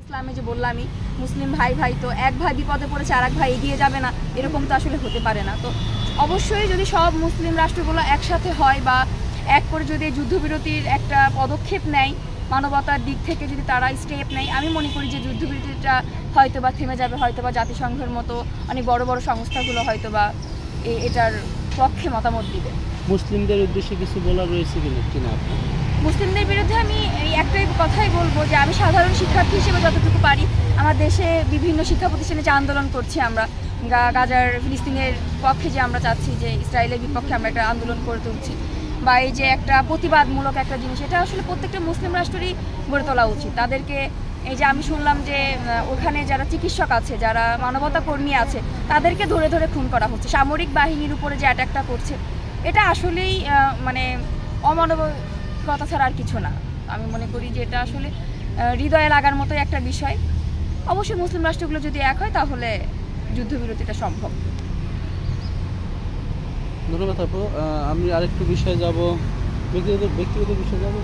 ইসলামে যে বললামই মুসলিম ভাই ভাই, তো এক ভাই বিপদে পড়েছে আর এক ভাই এগিয়ে যাবে না, এরকম তো আসলে হতে পারে না। তো অবশ্যই যদি সব মুসলিম রাষ্ট্রগুলো একসাথে হয় বা এক করে যদি যুদ্ধবিরতির একটা পদক্ষেপ নেয়, মানবতার দিক থেকে যদি তারা স্টেপ নেয়, আমি মনে করি যে যুদ্ধবিরতিটা হয়তো বা থেমে যাবে, হয়তো বা জাতিসংঘের মতো অনেক বড় বড় সংস্থাগুলো হয়তো বা এটার পক্ষে মতামত দিবে। মুসলিমদের উদ্দেশ্যে কিছু বলার রয়েছে কিনা আপনার? মুসলিমদের বিরুদ্ধে আমি এই একটাই কথাই বলবো যে আমি সাধারণ শিক্ষার্থী হিসেবে যতটুকু পারি আমার দেশে বিভিন্ন শিক্ষা প্রতিষ্ঠানে যে আন্দোলন করছি আমরা, গাজার ফিলিস্তিনের পক্ষে যে আমরা চাচ্ছি যে ইসরায়েলের বিপক্ষে আমরা একটা আন্দোলন করে তুলছি, বা এই যে একটা প্রতিবাদমূলক একটা জিনিস, এটা আসলে প্রত্যেকটা মুসলিম রাষ্ট্রেরই গড়ে তোলা উচিত। তাদেরকে এই যে আমি শুনলাম যে ওখানে যারা চিকিৎসক আছে, যারা মানবতা কর্মী আছে, তাদেরকে ধরে ধরে খুন করা হচ্ছে, সামরিক বাহিনীর উপরে যে অ্যাটাকটা করছে, এটা আসলেই মানে অমানবিকতা ছাড়া আর কিছু না। আমি মনে করি যে এটা আসলে হৃদয়ে লাগার মতো একটা বিষয়। অবশ্যই মুসলিম রাষ্ট্রগুলো যদি এক হয় তাহলে যুদ্ধবিরতিটা সম্ভব। ধন্যবাদ আপু। আমি আরেকটু বিষয়ে যাব, ব্যক্তিগত বিষয়ে যাব।